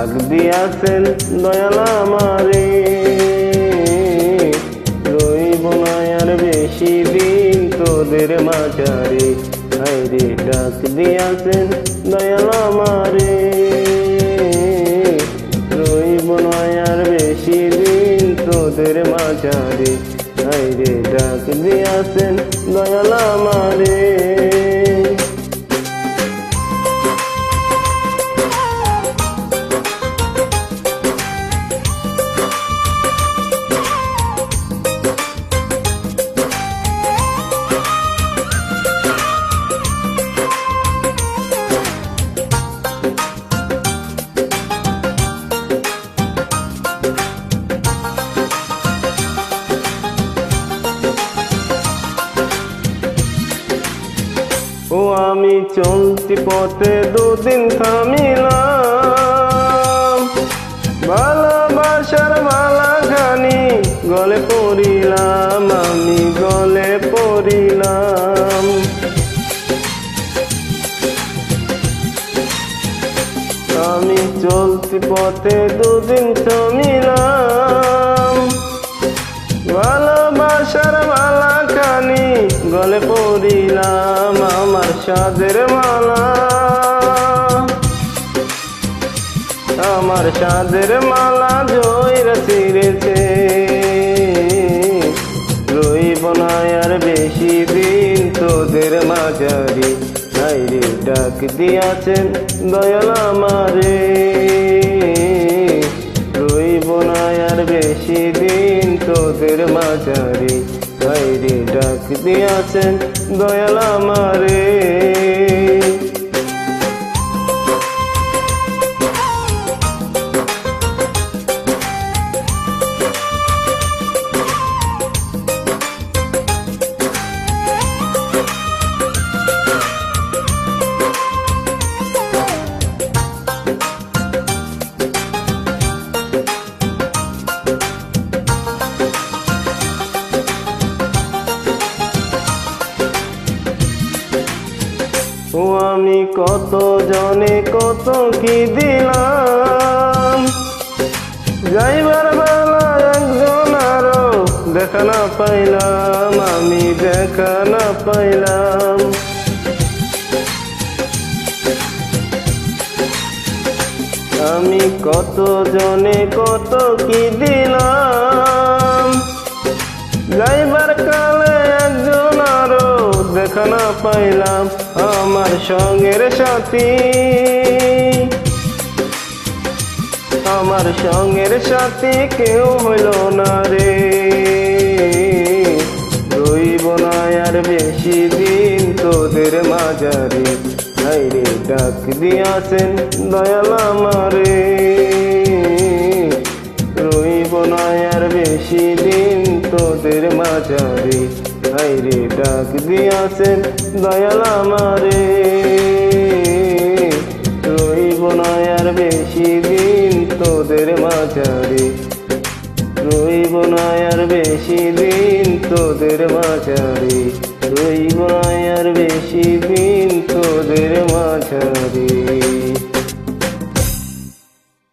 ডাক দিয়াছেন দয়াল আমারে, রইব না আর বেশি দিন তোদের মাঝারে। হায়রে ডাক দিয়াছেন দয়াল আমারে, রইব না আর বেশি দিন তোদের মাঝারে। হায়রে ডাক দিয়াছেন দয়াল আমারে। ও আমি চলতি পথে দুদিন থামিলাম, ভালোবাসার মালাখানি গলে পড়িলাম, আমি গলে পড়িলাম। আমি চলতি পথে দুদিন থামিলাম, ভালোবাসার মালাখানি গলে পড়িলাম। আমার সাদের মালা, আমার সাদের মালা জয়রা ছিঁড়েছে, রইব না আর বেশি দিন তোদের মাঝারি। হায়রে ডাক দিয়াছেন দয়াল আমারে, রইব না আর বেশি দিন তোদের মাঝারি। হায়রে ডাক দিয়াছেন দয়াল আমারে। ও আমি কত জনে কত কি দিলাম, যাইবার বেলা একজন আরো দেখা না পাইলাম, আমি দেখা না পাইলাম। আমি কত জনে কত কি দিলাম, যাইবার কালে একজন আরো দেখা না পাইলাম। আমার সঙ্গের সাথী, আমার সঙ্গের সাথী কেউ হইল না রে, রইব না আর বেশি দিন তোদের মাঝারে। হায়রে ডাক দিয়াছেন দয়াল আমারে, রইব না আর বেশি দিন তোদের মাঝারে। হায়রে ডাক দিয়াছেন দয়াল আমারে, রইব না আর বেশি দিন তোদের মাঝারে, রইব না আর বেশি দিন তোদের মাঝারে, রইব না আর বেশি দিন তোদের মাঝারে।